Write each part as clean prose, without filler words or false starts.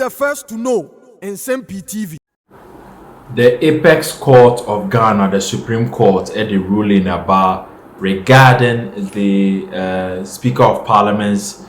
the first to know. Nsem-Pii TV. The Apex Court of Ghana, the Supreme Court, had a ruling about regarding the Speaker of Parliament's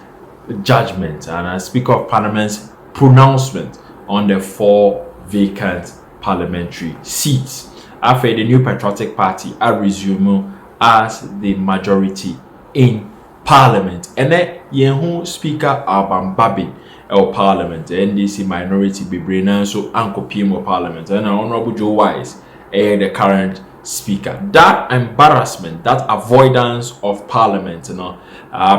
judgment and Speaker of Parliament's pronouncement on the 4 vacant parliamentary seats. After the New Patriotic Party are resumed as the majority in Parliament, and then Yehu Speaker Bagbin of Parliament, NDC minority Bibrina, so Uncle PM of Parliament, and Honorable Joe Wise, the current Speaker. That embarrassment, that avoidance of Parliament,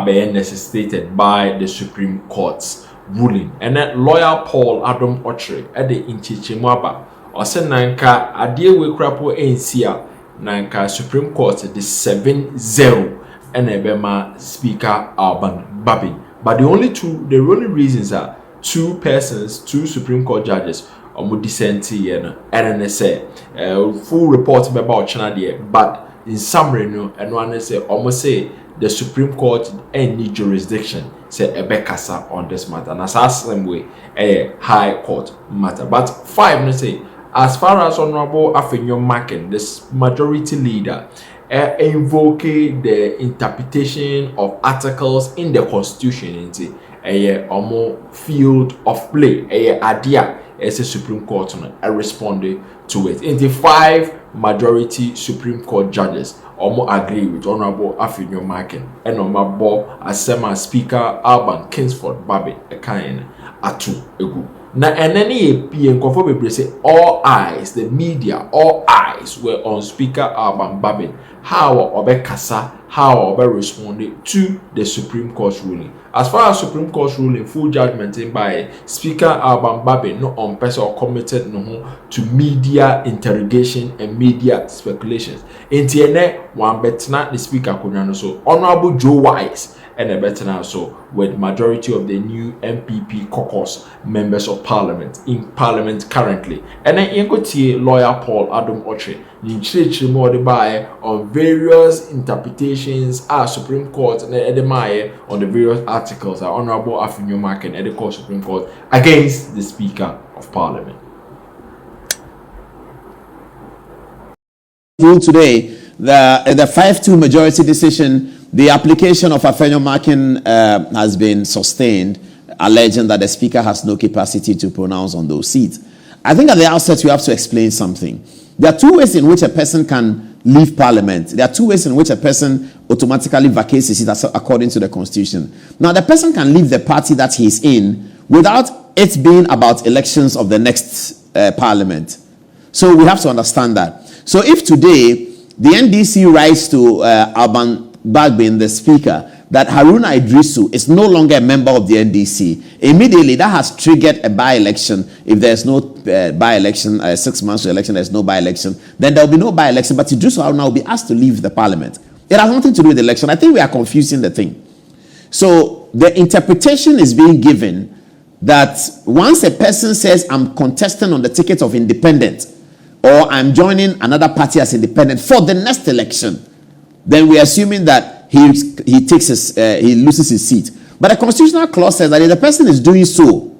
being necessitated by the Supreme Court's ruling. And then lawyer Paul Adam Ochre at the Inchichimwaba, or said Nanka, a deal with Crapo NCA, Nanka Supreme Court, the 7-0, and Ebema Speaker Bagbin. But the only reasons are 2 persons, 2 Supreme Court judges, dissenting and say full report about China there. But in summary, and one say almost say the Supreme Court any jurisdiction say ebekasa on this matter, and as same way a High Court matter. But 5 no say as far as Honorable Afenyo Macken, this majority leader, invoke the interpretation of articles in the Constitution into a field of play, a idea as a Supreme Court responded to it. In the 5 majority Supreme Court judges agree with Honorable Afenyo Macken and Honorable Asema Speaker Alban Kingsford Babbit Ekain Atu Egu. Now, and any PN say all eyes, the media, all eyes were on Speaker Alban Babbin. How Obekasa, how Obe responded to the Supreme Court's ruling. As far as Supreme Court's ruling, full judgment in by Speaker Alban Babbin, no on person or committed no to media interrogation and media speculations. In TNA, one better the Speaker could so Honorable Joe Wise. And a better now so with majority of the new MPP caucus members of Parliament in Parliament currently. And then you go to lawyer Paul Adam Ochre on various interpretations as Supreme Court and Edemaye on the various articles are Honorable Afenyo Macken and the Court Supreme Court against the Speaker of Parliament. Today, the 5-2 majority decision. The application of Afenyo Macken has been sustained, alleging that the Speaker has no capacity to pronounce on those seats. I think at the outset you have to explain something. There are 2 ways in which a person can leave Parliament. There are 2 ways in which a person automatically vacates his seat according to the Constitution. Now, the person can leave the party that he's in without it being about elections of the next Parliament. So we have to understand that. So if today the NDC writes to Alban Bagbin, the Speaker, that Haruna Idrisu is no longer a member of the NDC, immediately that has triggered a by-election. If there's no by-election, 6 months to election, there's no by-election, then there will be no by-election, but Idrisu Haruna will be asked to leave the Parliament. It has nothing to do with the election. I think we are confusing the thing. So the interpretation is being given that once a person says, I'm contesting on the ticket of independent, or I'm joining another party as independent for the next election, then we're assuming that he loses his seat. But the constitutional clause says that if the person is doing so,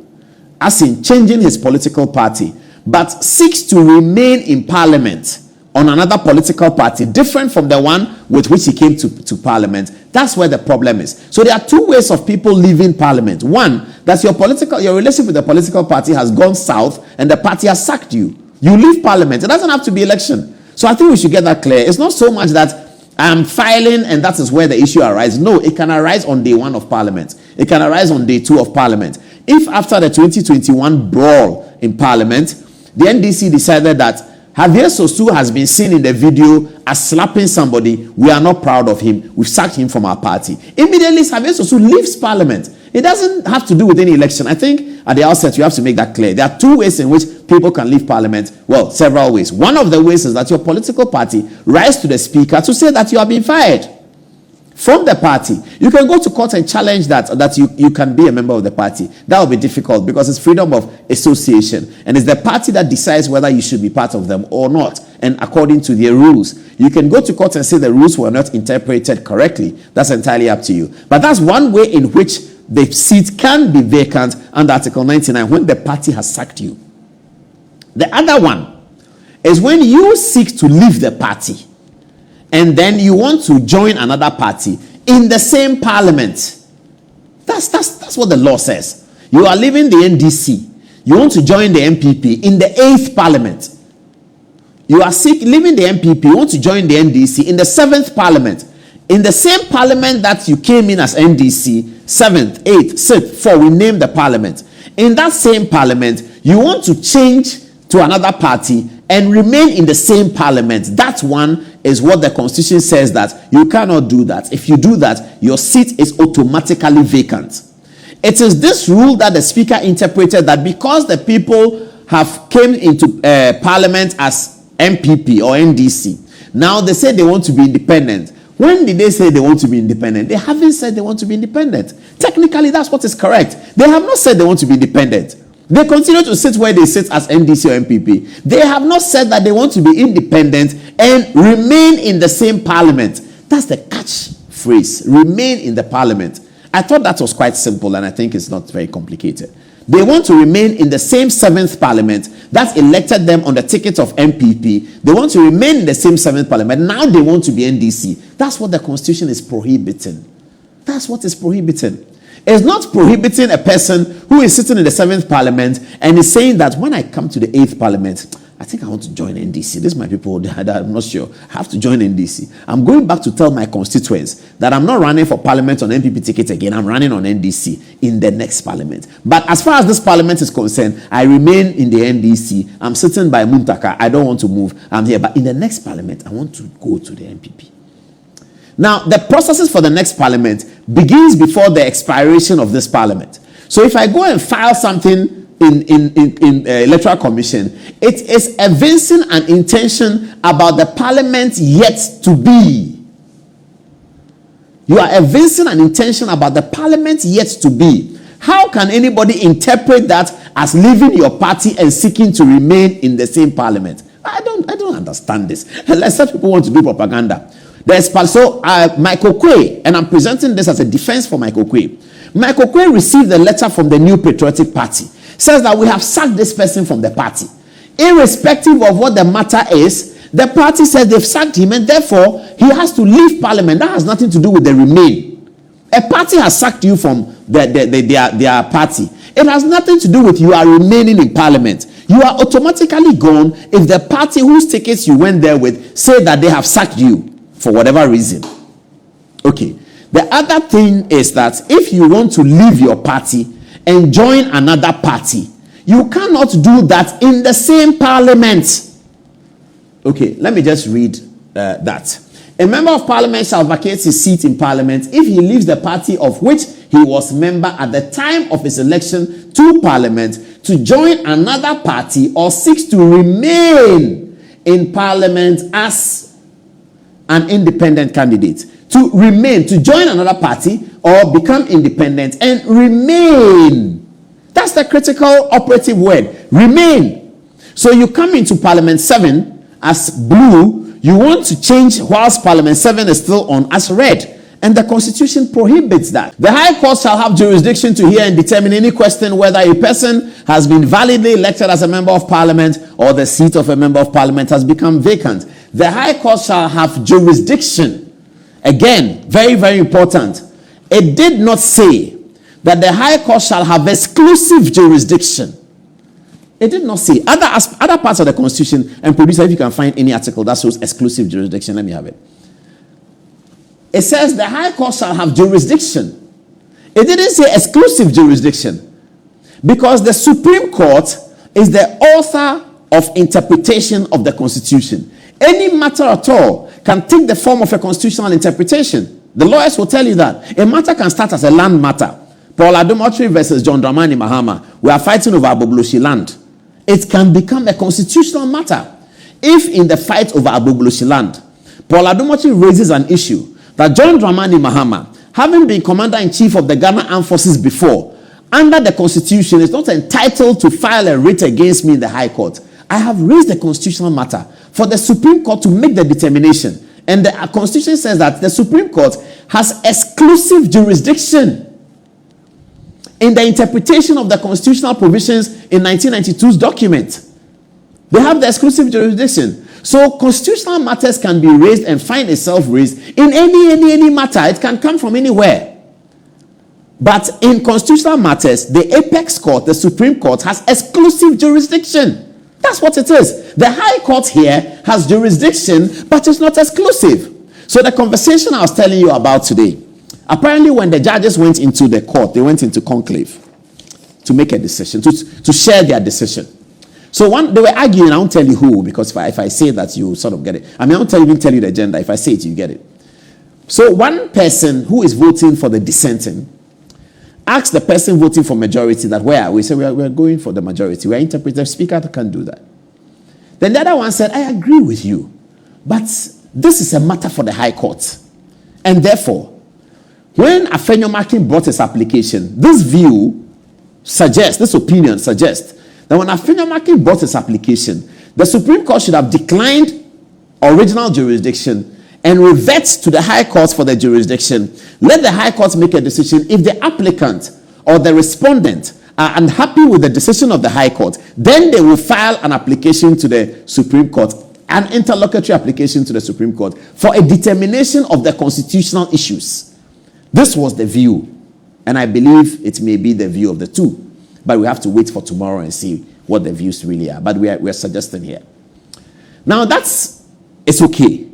as in changing his political party, but seeks to remain in Parliament on another political party different from the one with which he came to Parliament, that's where the problem is. So there are 2 ways of people leaving Parliament. One, that your relationship with the political party has gone south and the party has sacked you. You leave Parliament. It doesn't have to be election. So I think we should get that clear. It's not so much that I'm filing and that is where the issue arises. No, it can arise on day 1 of Parliament. It can arise on day 2 of Parliament. If after the 2021 brawl in Parliament, the NDC decided that Javier Sosu has been seen in the video as slapping somebody, we are not proud of him, we've sacked him from our party. Immediately, Javier Sosu leaves Parliament. It doesn't have to do with any election. I think at the outset, you have to make that clear. There are 2 ways in which people can leave Parliament. Well, several ways. One of the ways is that your political party writes to the Speaker to say that you have been fired from the party. You can go to court and challenge that you can be a member of the party. That will be difficult because it's freedom of association. And it's the party that decides whether you should be part of them or not. And according to their rules, you can go to court and say the rules were not interpreted correctly. That's entirely up to you. But that's one way in which the seat can be vacant under Article 99 when the party has sacked you. The other one is when you seek to leave the party and then you want to join another party in the same parliament. That's what the law says. You are leaving the NDC. You want to join the NPP in the 8th parliament. You are leaving the NPP. You want to join the NDC in the 7th parliament. In the same parliament that you came in as NDC, 7th, 8th, 6th, 4, we name the parliament. In that same parliament, you want to change to another party and remain in the same parliament. That one is what the constitution says that you cannot do that. If you do that, your seat is automatically vacant. It is this rule that the speaker interpreted that because the people have came into parliament as MPP or NDC, now they say they want to be independent. When did they say they want to be independent? They haven't said they want to be independent. Technically, that's what is correct. They have not said they want to be independent. They continue to sit where they sit as NDC or MPP. They have not said that they want to be independent and remain in the same parliament. That's the catch phrase. Remain in the parliament. I thought that was quite simple, and I think it's not very complicated. They want to remain in the same 7th parliament that elected them on the ticket of MPP. They want to remain in the same 7th parliament. Now they want to be NDC. That's what the constitution is prohibiting. That's what is prohibiting. It's not prohibiting a person who is sitting in the 7th parliament and is saying that when I come to the 8th parliament, I think I want to join NDC. This is my people that I'm not sure. I have to join NDC. I'm going back to tell my constituents that I'm not running for parliament on NPP ticket again. I'm running on NDC in the next parliament. But as far as this parliament is concerned, I remain in the NDC. I'm sitting by Muntaka. I don't want to move. I'm here. But in the next parliament, I want to go to the NPP. Now, the processes for the next parliament begins before the expiration of this parliament. So if I go and file something in electoral commission, it is evincing an intention about the parliament yet to be. You are evincing an intention about the parliament yet to be. How can anybody interpret that as leaving your party and seeking to remain in the same parliament? I don't understand this. Unless such people want to do propaganda. There's also Michael Quay, and I'm presenting this as a defense for Michael Quay. Michael Quay received a letter from the New Patriotic Party. Says that we have sacked this person from the party. Irrespective of what the matter is, the party says they've sacked him and therefore he has to leave parliament. That has nothing to do with the remain. A party has sacked you from their party. It has nothing to do with you are remaining in parliament. You are automatically gone if the party whose tickets you went there with say that they have sacked you for whatever reason. Okay. The other thing is that if you want to leave your party and join another party, you cannot do that in the same parliament. Okay, let me just read that. A member of parliament shall vacate his seat in parliament if he leaves the party of which he was member at the time of his election to parliament to join another party or seeks to remain in parliament as an independent candidate. To remain, to join another party or become independent and remain. That's the critical operative word. Remain. So you come into Parliament 7 as blue. You want to change whilst Parliament 7 is still on as red. And the Constitution prohibits that. The High Court shall have jurisdiction to hear and determine any question whether a person has been validly elected as a member of Parliament or the seat of a member of Parliament has become vacant. The High Court shall have jurisdiction. Again, very, very important. It did not say that the High Court shall have exclusive jurisdiction. It did not say. Other parts of the Constitution, and producer, if you can find any article that shows exclusive jurisdiction, let me have it. It says the High Court shall have jurisdiction. It didn't say exclusive jurisdiction. Because the Supreme Court is the author of interpretation of the Constitution. Any matter at all can take the form of a constitutional interpretation. The lawyers will tell you that. A matter can start as a land matter. Paul Adomotri versus John Dramani Mahama. We are fighting over Abobloshi land. It can become a constitutional matter. If in the fight over Abobloshi land, Paul Adomotri raises an issue that John Dramani Mahama, having been commander-in-chief of the Ghana Armed Forces before, under the Constitution is not entitled to file a writ against me in the High Court. I have raised the constitutional matter for the Supreme Court to make the determination. And the Constitution says that the Supreme Court has exclusive jurisdiction. in the interpretation of the constitutional provisions in 1992's document. They have the exclusive jurisdiction. So constitutional matters can be raised and find itself raised in any matter. It can come from anywhere. But in constitutional matters, the apex court, the Supreme Court, has exclusive jurisdiction. That's what it is. The High Court here has jurisdiction, but it's not exclusive. So the conversation I was telling you about today, apparently when the judges went into the court, they went into conclave to make a decision, to share their decision. So they were arguing, I won't tell you who, because if I say that, you sort of get it. I mean, I won't even tell you the agenda. If I say it, you get it. So one person who is voting for the dissenting asked the person voting for majority that where? We say we are going for the majority. We are interpreting. The speaker can't do that. Then the other one said, I agree with you, but this is a matter for the High Court. And therefore, when Afenyo-Markin brought his application, this opinion suggests that when Afenyo-Markin brought his application, the Supreme Court should have declined original jurisdiction and revert to the High Court for the jurisdiction. Let the High Court make a decision. If the applicant or the respondent are unhappy with the decision of the High Court, then they will file an application to the Supreme Court, an interlocutory application to the Supreme Court for a determination of the constitutional issues. This was the view, and I believe it may be the view of the two, but we have to wait for tomorrow and see what the views really are. But we are suggesting here. Now it's okay.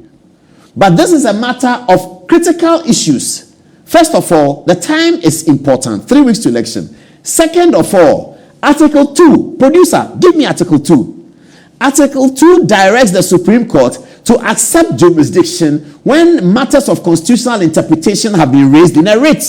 But this is a matter of critical issues. First of all, the time is important. 3 weeks to election. Second of all, Article 2. Producer, give me Article 2. Article 2 directs the Supreme Court to accept jurisdiction when matters of constitutional interpretation have been raised in a writ.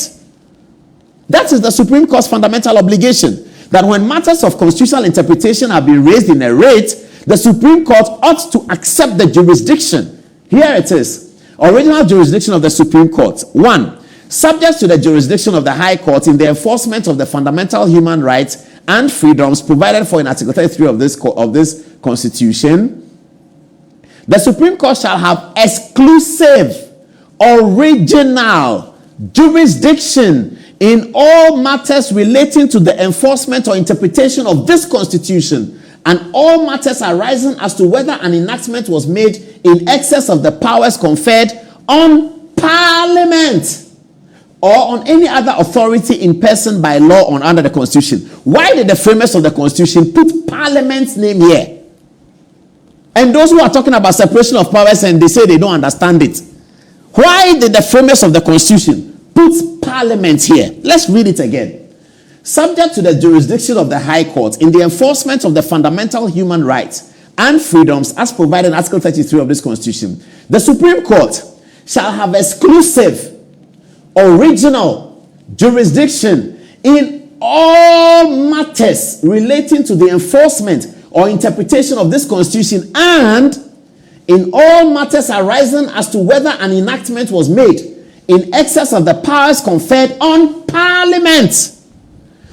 That is the Supreme Court's fundamental obligation. That when matters of constitutional interpretation have been raised in a writ, the Supreme Court ought to accept the jurisdiction. Here it is. Original jurisdiction of the Supreme Court. 1. Subject to the jurisdiction of the High Court in the enforcement of the fundamental human rights and freedoms provided for in Article 33 of this Constitution, the Supreme Court shall have exclusive, original jurisdiction in all matters relating to the enforcement or interpretation of this Constitution, and all matters arising as to whether an enactment was made in excess of the powers conferred on Parliament or on any other authority in person by law or under the Constitution. Why did the framers of the Constitution put Parliament's name here? And those who are talking about separation of powers and they say they don't understand it. Why did the framers of the Constitution put Parliament here? Let's read it again. Subject to the jurisdiction of the High Court in the enforcement of the fundamental human rights and freedoms as provided in Article 33 of this Constitution, the Supreme Court shall have exclusive, original jurisdiction in all matters relating to the enforcement or interpretation of this Constitution, and in all matters arising as to whether an enactment was made in excess of the powers conferred on Parliament.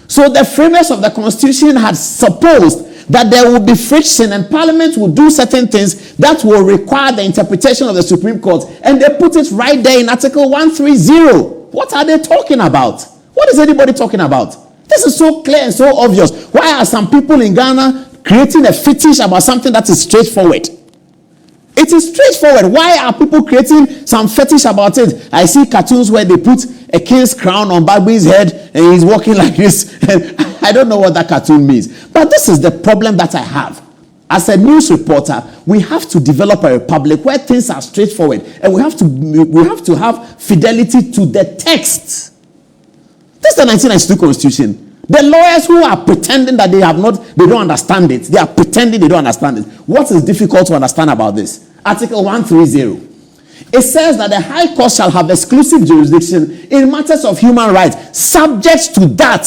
So the framers of the Constitution had supposed that there would be friction and Parliament would do certain things that will require the interpretation of the Supreme Court. And they put it right there in Article 130. What are they talking about? What is anybody talking about? This is so clear and so obvious. Why are some people in Ghana creating a fetish about something that is straightforward? It is straightforward. Why are people creating some fetish about it? I see cartoons where they put a king's crown on Bagbin's head and he's walking like this. I don't know what that cartoon means. But this is the problem that I have. As a news reporter, we have to develop a republic where things are straightforward. And we have to have fidelity to the text. This is the 1992 Constitution. The lawyers who are pretending that they don't understand it. They are pretending they don't understand it. What is difficult to understand about this? Article 130. It says that the High Court shall have exclusive jurisdiction in matters of human rights, subject to that,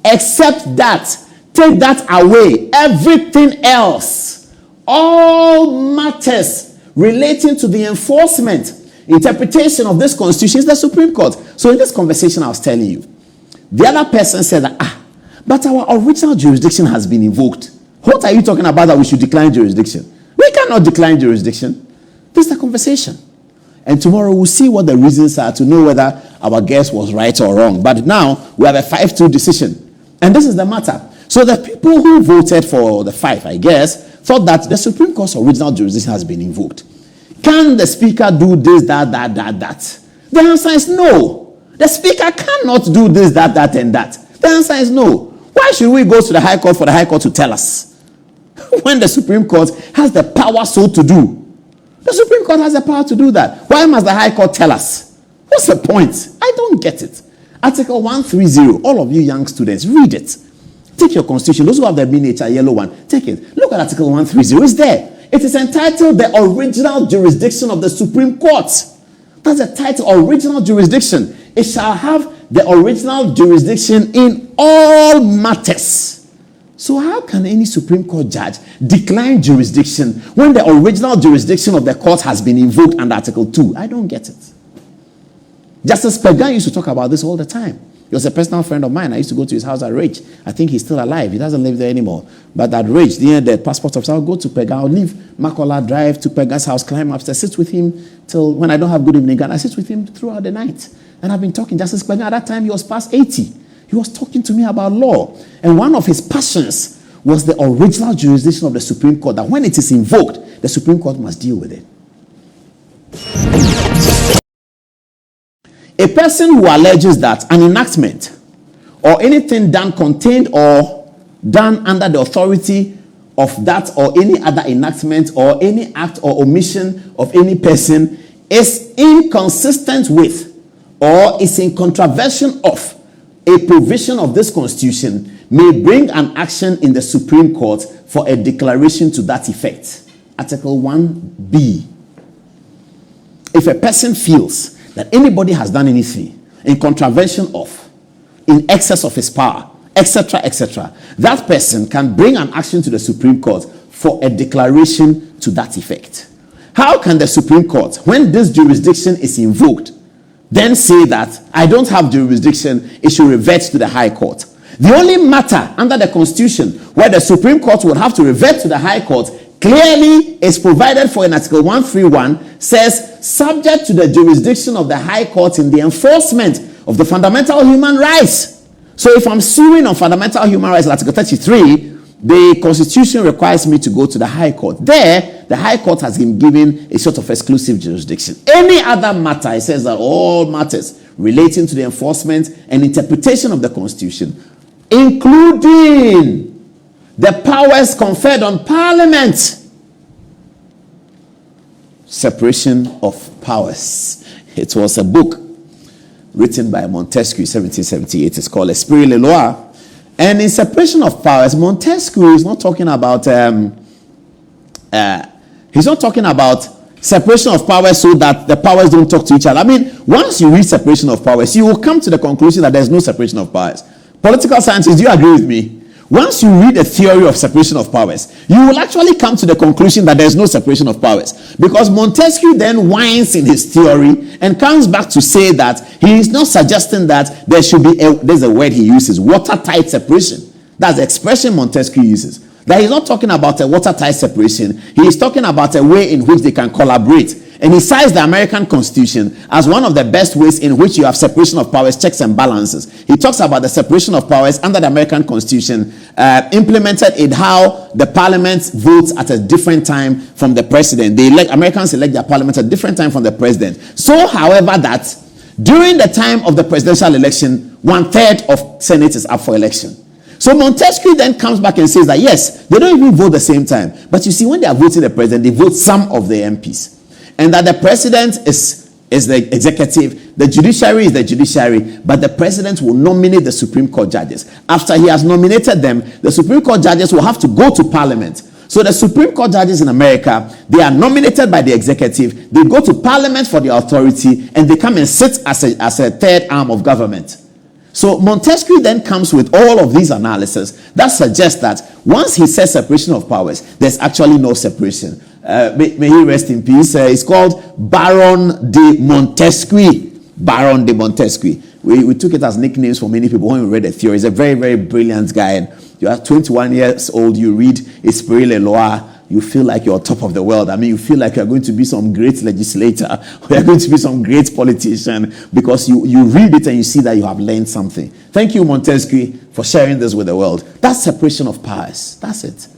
except that. Take that away. Everything else, all matters relating to the enforcement, interpretation of this Constitution is the Supreme Court. So in this conversation I was telling you, the other person said that, but our original jurisdiction has been invoked. What are you talking about that we should decline jurisdiction? We cannot decline jurisdiction. This is the conversation. And tomorrow we'll see what the reasons are to know whether our guess was right or wrong. But now we have a 5-2 decision. And this is the matter. So the people who voted for the 5, I guess, thought that the Supreme Court's original jurisdiction has been invoked. Can the Speaker do this, that? The answer is no. The Speaker cannot do this, that, and that. The answer is no. Why should we go to the High Court for the High Court to tell us when the Supreme Court has the power so to do? The Supreme Court has the power to do that. Why must the High Court tell us? What's the point? I don't get it. Article 130, all of you young students, read it. Take your constitution. Those who have the miniature yellow one, take it. Look at Article 130. It's there. It is entitled the original jurisdiction of the Supreme Court. That's the title, original jurisdiction. It shall have the original jurisdiction in all matters. So how can any Supreme Court judge decline jurisdiction when the original jurisdiction of the court has been invoked under Article 2? I don't get it. Justice Bagbin used to talk about this all the time. He was a personal friend of mine. I used to go to his house at Rage. I think he's still alive. He doesn't live there anymore. But at Rage, near the passport office, I'll go to Bagbin. I'll leave Makola, drive to Bagbin's house, climb upstairs, sit with him till when I don't have good evening. And I sit with him throughout the night. And I've been talking. Justice Bagbin, at that time, he was past 80. He was talking to me about law. And one of his passions was the original jurisdiction of the Supreme Court, that when it is invoked, the Supreme Court must deal with it. A person who alleges that an enactment or anything done contained or done under the authority of that or any other enactment or any act or omission of any person is inconsistent with or is in contravention of a provision of this Constitution may bring an action in the Supreme Court for a declaration to that effect. Article 1B. If a person feels that anybody has done anything in contravention of, in excess of his power, etc., etc., that person can bring an action to the Supreme Court for a declaration to that effect. How can the Supreme Court, when this jurisdiction is invoked, then say that I don't have jurisdiction, it should revert to the High Court? The only matter under the Constitution where the Supreme Court would have to revert to the High Court clearly is provided for in Article 131, says subject to the jurisdiction of the High Court in the enforcement of the fundamental human rights. So if I'm suing on fundamental human rights, Article 33, the Constitution requires me to go to the High Court. There, the High Court has been given a sort of exclusive jurisdiction. Any other matter, it says that all matters relating to the enforcement and interpretation of the Constitution, including the powers conferred on Parliament. Separation of powers. It was a book written by Montesquieu, 1778. It's called Esprit le Loi. And in separation of powers, Montesquieu is not talking about separation of powers so that the powers don't talk to each other. I mean, once you read separation of powers, you will come to the conclusion that there's no separation of powers. Political scientists, do you agree with me? Once you read a theory of separation of powers, you will actually come to the conclusion that there's no separation of powers. Because Montesquieu then whines in his theory and comes back to say that he is not suggesting that there should be, there's a word he uses, watertight separation. That's the expression Montesquieu uses. That he's not talking about a watertight separation. He is talking about a way in which they can collaborate. And he cites the American Constitution as one of the best ways in which you have separation of powers, checks and balances. He talks about the separation of powers under the American Constitution, implemented in how the parliament votes at a different time from the president. Americans elect their parliament at a different time from the president. So, however, that during the time of the presidential election, 1/3 of Senate is up for election. So Montesquieu then comes back and says that, yes, they don't even vote the same time. But you see, when they are voting the president, they vote some of the MPs. And that the president is the executive, the judiciary is the judiciary, but the president will nominate the Supreme Court judges. After he has nominated them, the Supreme Court judges will have to go to Parliament. So the Supreme Court judges in America, they are nominated by the executive, they go to Parliament for the authority, and they come and sit as a third arm of government. So Montesquieu then comes with all of these analyses that suggest that once he says separation of powers, there's actually no separation. May he rest in peace. It's called Baron de Montesquieu. Baron de Montesquieu. We took it as nicknames for many people when we read the theory. He's a very, very brilliant guy. And you are 21 years old, you read Esprit le Loi, you feel like you're top of the world. I mean, you feel like you're going to be some great legislator, or you're going to be some great politician, because you read it and you see that you have learned something. Thank you, Montesquieu. for sharing this with the world. That's separation of powers. That's it.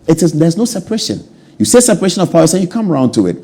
There's no separation. You say separation of powers and you come around to it.